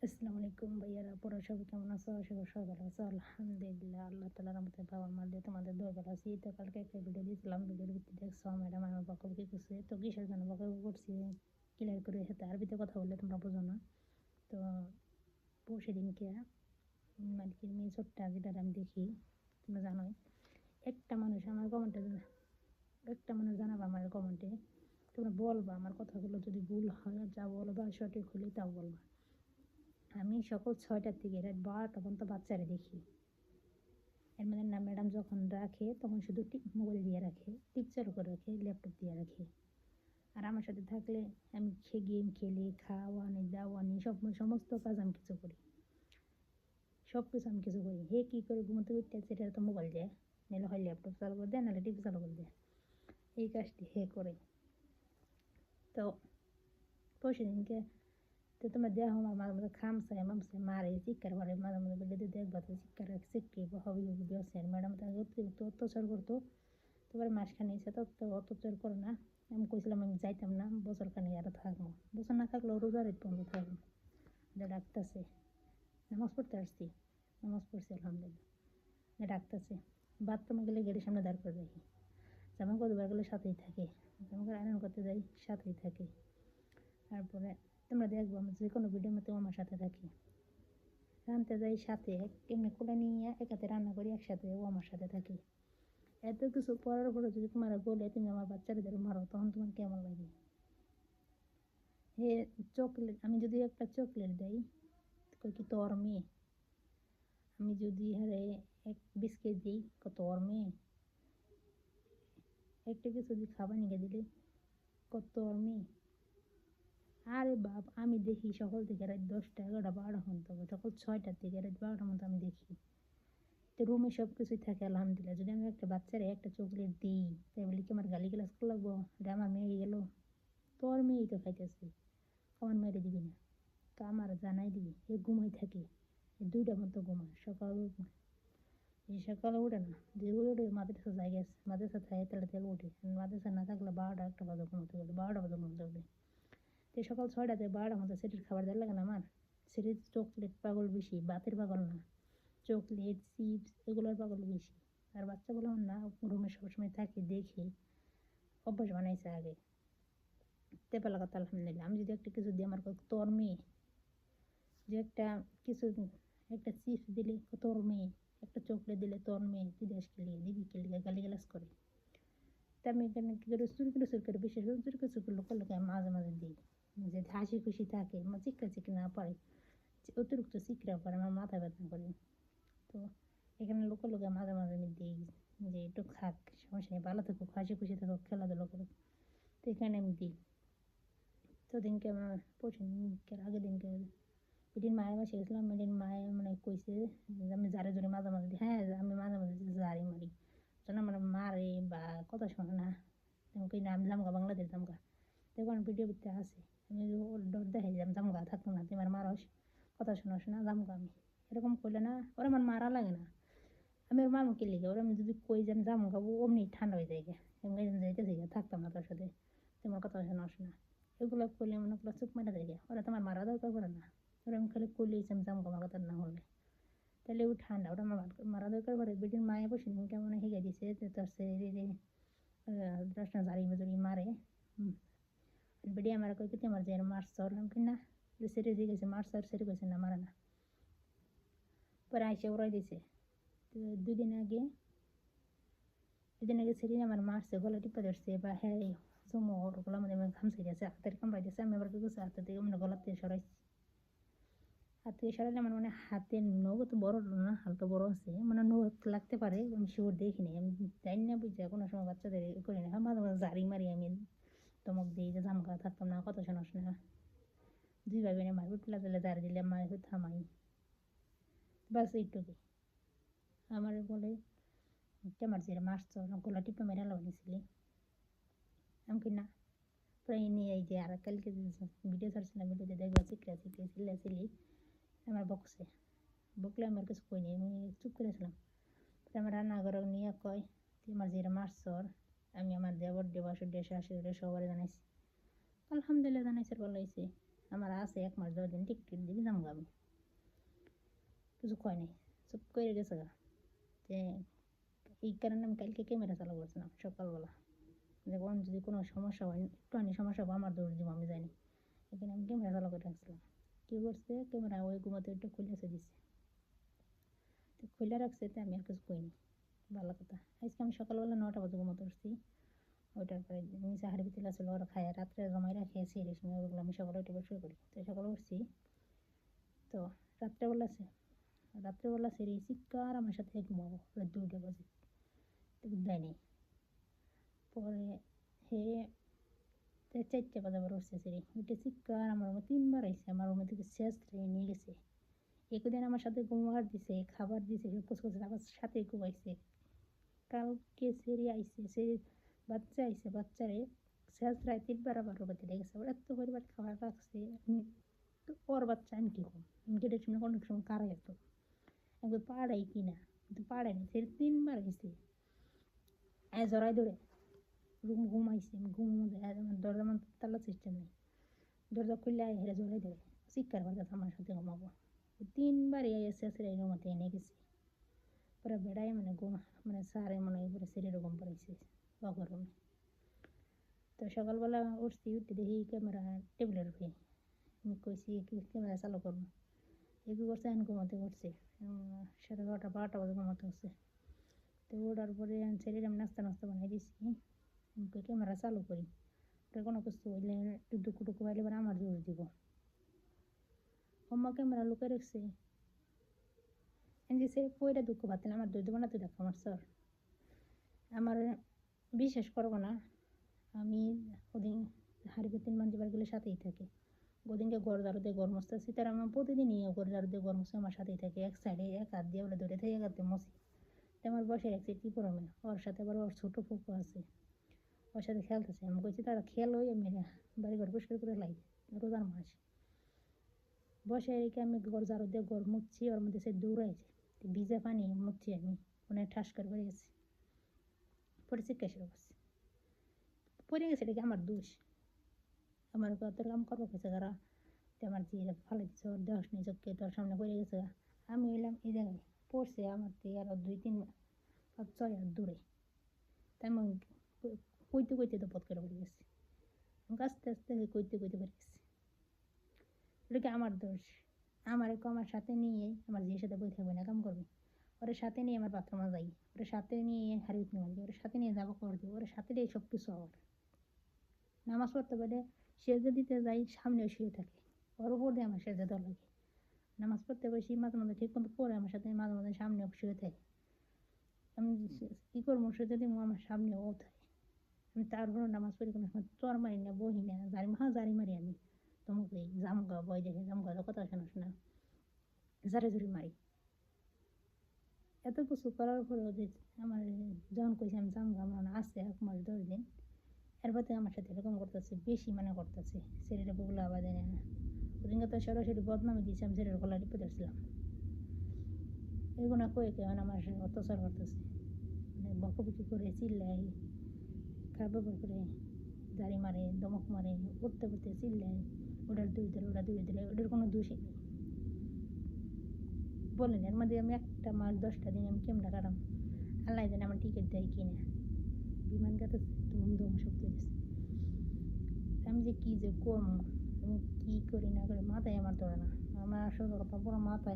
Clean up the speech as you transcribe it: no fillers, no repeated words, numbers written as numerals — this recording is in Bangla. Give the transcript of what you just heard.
আসসালামু আলাইকুম ভাইয়ারা, পড়া সবাই কেমন আছো? আশা করি সবাই ভালো আছো। আলহামদুলিল্লাহ, আল্লাহ তাআলার রহমতে বাবা মার দিয়ে তোমাদের দোয়া ভালো আছি। তো কালকে একটা ভিডিও দিয়েছিলাম, ভিডিওর ভিত্তি দেখছো ম্যাডাম আমার বকাবকি করছে। তো কিসের জন্য বকাবকি করছি ক্লিয়ার করে, সাথে আরবিতে কথা বললে তোমরা বোঝো না। তো সেদিনকে মানে কি মেয়ে ছোট্ট যেটা আমি দেখি, তোমরা জানোই, একটা মানুষ আমার কমেন্টে, একটা মানুষ জানাবা আমার কমেন্টে, তোমরা বলবা আমার কথাগুলো যদি ভুল হয়, যা বলবা সঠিক হলে তাও বলবা। আমি সকাল 6টার থেকে রাত 12টা পর্যন্ত বাচ্চারা দেখি। এর মানে না, ম্যাডাম যখন রাখে তখন শুধু মোবাইল দিয়ে রাখে, টিপ চালু করে রাখে, ল্যাপটপ দিয়ে রাখে। আর আমার সাথে থাকলে আমি গেম খেলি, খাওয়ানি দাওয়ানি সমস্ত কাজ আমি কিছু করি, সব কিছু আমি কিছু করি। হে কী করে ঘুমোতে উঠতে সেটা তো মোবাইল দেয়, নাহলে হয় ল্যাপটপ চালু করে দেয়, নাহলে টিভি চালু করে দেয়। এই কাজটি হে করে। তো পরশুদিনকে, তো তোমরা দেখো আমার মাঝে মাঝে খামসায় মামসায় মারে, চিৎকার করে, মাঝে মাঝে বেলে দেখবা তো চিৎকার চিৎকি হবি হবি ম্যাডাম তাকে অতিরিক্ত অত্যাচার করতো। তারপরে মাসখানে এসে তো অত্যাচার করে না। আমি কইছিলাম আমি যাইতাম না, বছরখানে আরও থাকবো, বছর না থাকলেও রোজার ঈদ পর্যন্ত থাকবো। ডাকতেছে, নামাজ পড়তে আসছি, নামাজ পড়ছি আলহামদুলিল্লাহ। ডাকতেছে, বাথরুমে গেলে গেটের সামনে দাঁড় করে রাখি, জামা করবার গেলে সাথেই থাকে, জামা করে আয়রন করতে যাই সাথেই থাকে। তারপরে তোমরা দেখবো আমি যে কোনো ভিডিওর মধ্যে আমার সাথে থাকি, রাঁধতে যাই সাথে, এমনি কোলে নিয়ে এক হাতে রান্না করি, একসাথে ও আমার সাথে থাকি। এত কিছু পড়ার পরে যদি তোমার বলে তুমি আমার বাচ্চাদের মারো, তখন তোমার কেমন লাগে? হে চকলেট, আমি যদি একটা চকলেট দেই, কই কি তোর মেয়ে? আমি যদি হারে এক বিস্কিট দিই, তোর মেয়ে? একটা কিছু যদি খাবার নিয়ে দিলে, তোর মেয়ে? আরে বাপ, আমি দেখি সকাল থেকে রাত 10টা 11টা 12টা পর্যন্ত, সকাল 6টার থেকে রাত 12টার মতো আমি দেখি। তো রুমে সব কিছুই থাকে আলহামদুলিল্লাহ। যদি আমি একটা বাচ্চারে একটা চকলেট দিই, তাই বলি কি আমার গালি গালাজ করে লাগবো? এটা আমার মেয়ে গেল, তোর মেয়েই তো খাইতেছে, আমার মেয়েরে দিবি না? তো আমার জানাই দিবি। এ ঘুমাই থাকে, 2টা মতো ঘুমায়, সকালে উঠে না, যে উঠে মাদ্রাসা যাই গেছে, মাদ্রাসা থাকে তাহলে তেল উঠে, মাদ্রাসা না থাকলে 12টা 1টা বাজে ঘুমোতে গেলে, 12টা বাজে ঘুমোতে গেলে। তো সকাল 6টাতে 12টার মতো সেটির খাবার দেওয়ার লাগে না আমার? সেটির চকলেট পাগল বেশি, ভাতের পাগল না, চকলেট চিপস এগুলোর পাগল বেশি। আর বাচ্চাগুলো না রুমে সবসময় থাকে দেখে অভ্যাস বানাইছে আগে। তেপালা কথা আলহামদুলিল্লাহ। আমি যদি একটা কিছু দিই, আমার তোর মেয়ে, যে একটা কিছু, একটা চিপস দিলে তোর মেয়ে, একটা চকলেট দিলে তোর মেয়ে, তুই দেশ খেলিয়ে দিবি খেলিয়ে গালি গালাজ করে। তা আমি এখানে কী করে চুরি করে, বিশেষ করে চুরি করে লোকের লোকে আমি মাঝে মাঝে দিই, যে হাসি খুশি থাকে, আমার চিকরা চিকরা না পারে, অতিরিক্ত চিকরা করে আমার মাথা ব্যথা করে। তো এখানে লোকে মাঝে মাঝে আমি দিই, যে একটু খাক, সমস্যা নেই, ভালো থাকুক, হাসি খুশি থাকুক, খেলাধুলো করুক। তো এখানে আমি দিই। তো দিনকে আমার পরশু দিনকে আগের দিনকে এদিন মায়ের বাসায় গেছিলাম, এদিন মায়ে মানে কইছে যে আমি জারে জোরে মাঝে মাঝে দিই। হ্যাঁ, আমি মাঝে মাঝে জারি মারি, যেন আমার মারে বা কথা শোনে না। আমি কই না, আমি জামগা বাংলাদেশ জামগা, দেখো ভিডিও করতে আসে, আমি ওর ডর দেখাই যে আমি জামগা থাকতো না, তুই আমার মারস, কথা শোনাস না, জামগা আমি, এরকম করলে না ওরা আমার মারা লাগে না। আমি ওর মার মুখে লিখে, ওরা আমি যদি কই যে আমি জামগা, ও অমনি ঠান্ডা হয়ে যায়, আমি যাইতেছি থাকতাম না তোর সাথে, তোমার কথা শোনাস না, এগুলো করলে মনে করলো চুপ মেরে দেয়। ওরা তোমার মারা দরকার পড়ে না, ওরা আমি খালি করলেই আমি জামগা আমার কথা না হলে, তাহলে ও ঠান্ডা, ওটা আমার মারা দরকার পড়ে। বেটির মায়ে বসে কেমন হিগে দিছে যে তোর সে দশটা জারি মজুরি মারে। বেটি আমার কই কেটে আমার যে মারছ, কিনা যে সেরে দিয়ে গেছে মারছ, আর সেরে গেছে না মারে না, পরে আইসে ওরাই দিছে। তো দুদিন আগে সেদিন আমার মারছে, গলা টিপা ধরছে, বা হ্যাঁ জমো ওর গলা মধ্যে ঘামছে গেছে, হাতের কামড়াই দিয়েছে। আমি আবার কি করছি, হাতের থেকে মানে গলার থেকে সরাইছি, হাত থেকে সরাইলে আমার মানে হাতের নখ তো বড় না, হালকা বড় আছে, মানে নখ লাগতে পারে, আমি শিওর দেখিনি, আমি জানি না বুঝছি কোনো সময় বাচ্চাদের করি না, মাঝে মাঝে জারি মারি আমি, ধমক দিই যে জামগা থাকতাম না, কথা শোনাস না, দুই ভাই বোনে মারপিট পেলা দিলে জারি দিলে মায়ের থামাই, বাস এইটুকুই। আমার বলে টেমার যে মারছ, গলা টিপে মেরে আলো নিয়েছিলি, আমি কি না, প্রায় নিয়ে এই যে আর কালকে ভিডিও ছাড়ছিলাম, ভিডিওতে দেখবা চিকরা চিকরা চিল্লাচিল্লি আমার বকছে, বকলে আমার কিছু কই নেই, আমি চুপ করেছিলাম। আমার রান্নাঘরে নিয়ে কয় তুই আমার যেটা মারছর, আমি আমার দেবর দেবাসুর দেশে শাশুড়ি সবাই জানাইছি। আলহামদুলিল্লাহ জানাইছে, ভালো হয়েছে। আমার আছে 1 মাস 10 দিন টিকিট দিবি যাবো আমি কিছু কয় নাই চুপ করে গেছে গা যে এই কারণে আমি কালকে ক্যামেরা চালু করছিলাম সকালবেলা যে কোন যদি কোনো সমস্যা হয় একটুখানি সমস্যা হবে আমার দৌড় দিব আমি জানি এখানে আমি ক্যামেরা চালু করে রাখছিলাম কী করছে ক্যামেরা ওই ঘুমাতে একটু খুলেছে দিছে তো খুলে রাখছে তো আমি আর কিছু কইনি ভালো কথা আজকে আমি সকালবেলা 9টা বাজে ঘুমাতে উঠছি ওইটার পরে নিচে হাড়ি পিতলা ছিল ওরা খায় রাত্রে জমাই রাখে সিরিয়াস নিয়ে ওগুলো আমি সকালে উঠে শুরু করি তো সকালে উঠছি তো রাত্রেবেলা সেরে চিৎকার আমার সাথে ঘুমাবো প্রায় 2টা বাজে তো দেয় নেই পরে হে 4টা বাজে আবার উঠছে সেরে উঠে চিৎকার আমার রুমে 3বার আইসে আমার রুমে থেকে শেষ নিয়ে গেছে একদিন আমার সাথে ঘুমাবার দিছে খাবার দিছে সব কিছু করছে আবার সাথে ঘুমাইছে কালকে সেরে আইসে সেরে বাচ্চা আইসে বাচ্চারে শেষ রায় 3বার আবার রুমে দিয়ে গেছে ওর এত পরিবার খাবার রাখছে তো ওর বাচ্চা আমি কী করবো আমি যেটা শুনে কোনো সময় কারা যেত একবার পাড়াই কিনা কিন্তু পাড়াই না সেটা 3বার গেছে জড়াই ধরে রুম ঘুমাইছে আমি ঘুমের মধ্যে আমার দরজা মধ্যে তালা সিস্টেম নেই দরজা খুললে হেরে জড়াই ধরে চিৎকার করতে আমার সাথে ঘুমাবো 3বার এসে এই রুমাতে এনে গেছি পরে বেড়াই মানে মানে সারে মনে হয় পরে শরীরে ঘুম পড়াইছে বাবার রুমে তো সকালবেলা উঠছি উঠতে দেখি ক্যামেরা টেবিলের উপরে আমি কইছি ক্যামেরা চালু করবো এগুলো করছে এখন ঘুমাতে করছে 11:30 12টা বাজে ঘুমাতে হচ্ছে তো ওঠার পরে ছেলের আমি নাস্তা বানাই দিছি আমি ক্যামেরা চালু করি ওটা কোনো কিছু হইলে একটু টুকু পাইলে এবার আমার জোর দিব আমার ক্যামেরা লুকে রাখছে যে সে কইটা দুঃখ পাচ্ছিল আমার দুধ বানাতে দেখো আমার স্যার আমার বিশ্বাস করবো না আমি ওদিন হাড়িতে 3 মাঞ্জিবার গেলে সাথেই থাকে ওদিনকে ঘর ঝাড়ুতে ঘর মুছতেছি তার আমার প্রতিদিনই ঘর ঝাড়ুতে ঘর মুছে আমার সাথেই থাকে এক সাইডে এক হাত দিয়ে বলে ধরে থেকে গাতে মুছি তো আমার বসে রাখছি কি পরমে ওর সাথে আবার ওর ছোটো ফুকু আছে ওর সাথে খেলতেছে আমি কইছি তারা খেল হই আমি বাড়ি ঘর পরিষ্কার করে লাই রোজার মাস বসে রেখে আমি ঘর ঝাড়ু দিয়ে ঘর মুছছি ওর মধ্যে সে দৌড়াইছে ভিজে পানি মুছছি আমি ওনার ঠাস করে পড়ে গেছি পরে চিৎকার শুরু করছি পড়ে গেছে এটা কি আমার দোষ আমার কত কাম করবো গেছে তারা তো আমার দিয়ে ফালে দিচ্ছে ওর দেহস নিয়ে চোখকে তোর সামনে পড়ে গেছে আমি এলাম এই জায়গায় পড়ছে আমার থেকে আরো 2-3 6 হাত দূরে তাই আমি কইতে তো পথ করে পড়ে গেছি আস্তে আস্তে কইতে পড়ে গেছি এটা কি আমার দোষ আমার সাথে নিয়ে আমার জিয়ের সাথে বই থাকবে না কাম করবে ওর সাথে নিয়ে আমার বাথরুমে যাই ওর সাথে নিয়ে হাড়ি মারি ওর সাথে নিয়ে যাবো করে দিই ওর সাথে দিয়ে সব কিছু আমার নামাজ পড়তে পারে সেজে দিতে যাই সামনেও শুয়ে থাকে ওর উপর দিয়ে আমার সেজে দেওয়া লাগে নামাজ পড়তে বসি মাঝে মাঝে ঠিক মতো পড়ে আমার সাথে মাঝে মাঝে সামনেও শুয়ে থাকে আমি কী করবো শুয়ে দিব আমার সামনেও থাকে আমি তারপরে নামাজ পড়ি কোনো সময় চর মারি না বহি না জারি মারি আমি তোমাকে জামগা বয় দেখে জামগা কথা শোনা জারে জুড়ি মারি এত কিছু করার পরেও যে আমার যখন কইছি আমি জামগা আমার আসছে 1 মাস 10 দিন এরপর থেকে আমার সাথে এরকম করতেছে বেশি মানে করতেছে শরীরে বগুলা আবার দেয় না ওদিনকে তো সরাসরি বদনামে দিয়েছি আমি শরীরের গলা টিপে ধরছিলাম এগুলো কয়ে কেমন আমার অত্যাচার করতেছে মানে বকবকি করে চিল্লাই খারাপ ব্যবহার করে জারি মারে দমক মারে উঠতে চিল্লাই ওটার দুই দিলে ওটার কোনো দোষই নেই বলেন এর মধ্যে আমি 1 মাস 10টা দিন আমি কেমন কাটাম আল্লাহ জানে আমার টিকিট দেয় কিনা বিমান গাতে দম শক্তি দিচ্ছে আমি যে করবো আমি কী করি না করি মাথায় আমার ধরে না আমার আসলে পুরো মাথায়